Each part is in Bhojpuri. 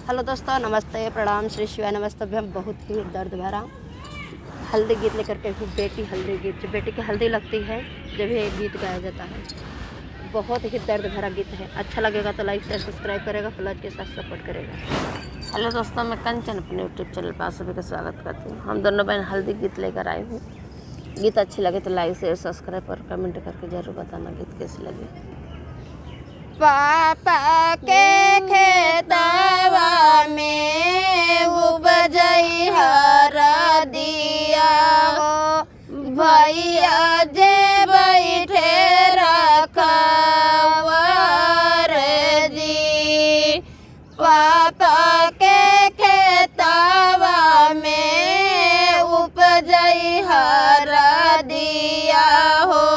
हेलो दोस्तों, नमस्ते, प्रणाम, श्री शिवाय नमस्तभ्यम। बहुत ही दर्द भरा हल्दी गीत लेकर के हूँ। बेटी हल्दी गीत, जो बेटी की हल्दी लगती है जब ये गीत गाया जाता है। बहुत ही दर्द भरा गीत है। अच्छा लगेगा तो लाइक शेयर सब्सक्राइब करेगा, प्लस के साथ सपोर्ट करेगा। हेलो दोस्तों, मैं कंचन अपने यूट्यूब चैनल पर आप सभी का स्वागत करती हूँ। हम दोनों बहन हल्दी गीत लेकर आए हूँ। गीत अच्छी लगे तो लाइक शेयर सब्सक्राइब और कमेंट करके ज़रूर बताना गीत कैसी लगे। पापा के खेतवा में उपजई हरा दिया हो, भैया जे बैठे रखवार जी। पापा के खेतवा में उपजई हरा दिया हो,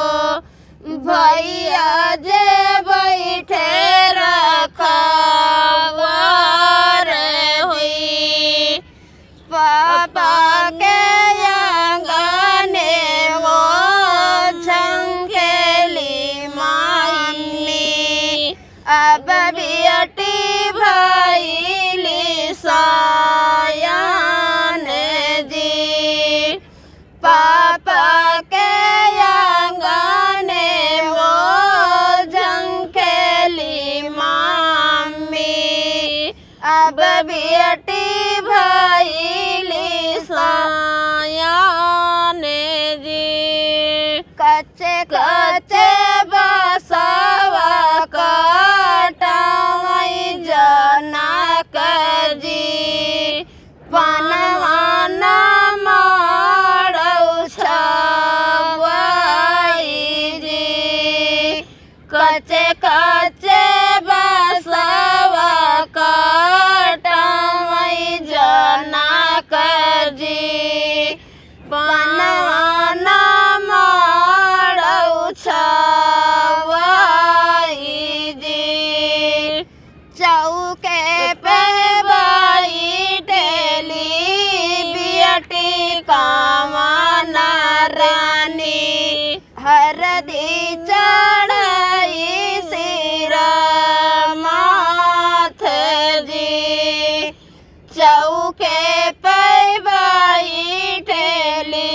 भैया जे बैठे रखवार हुई। पापा के आंगने वो झंखेली मायनी, अब बेटी भइली सयान जी। पापा के अब बेटी भइली सयान जी। कच्चे कच्चे बसवा कटाई जनक जी, पनवाना मारौ छवाई जी। कच्चे कच्चे बसवा जनक जी, पनवाना मारौ छवाई जी। चौके पे बैठेली बेटी कामना रानी, हरदी चढ़ाई सिर माथ जी। चौके पे बैठेली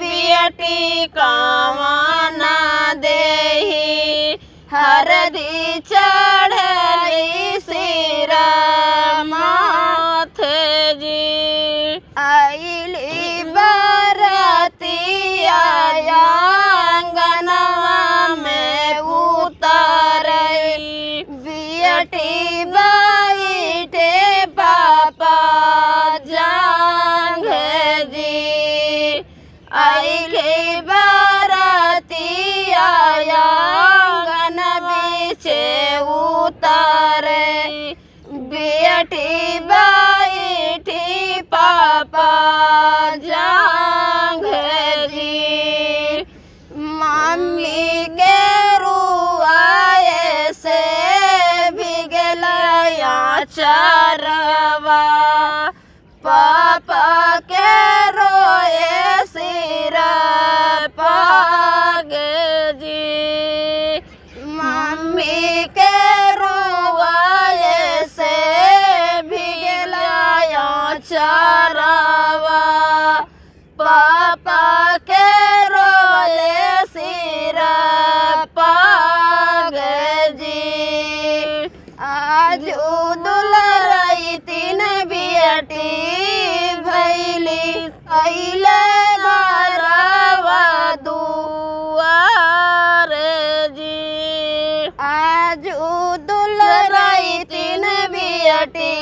बेटी कामना देही, हरदी चढ़ाई सिर माथ जी। आइली बरतिया आंगनवा में उतरई, बेटी बैठे पापा जांघ जी। आइली बरतिया आंगन बीचे उतरे, बेटी बैठी पापा जांघ जी। मम्मी के रुआए से भिगलया चरवा, पापा के रोए सिर पाग जी। मम्मी के रोए से भिगलया चरवा, पापा के रोए सिर पाग जी। आज दुलरई तीन बेटी भैली, अइले घरवा दुआर जी। आज दुलरई तीन बेटी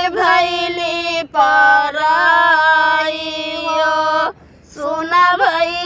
भैली पराई, सुना भई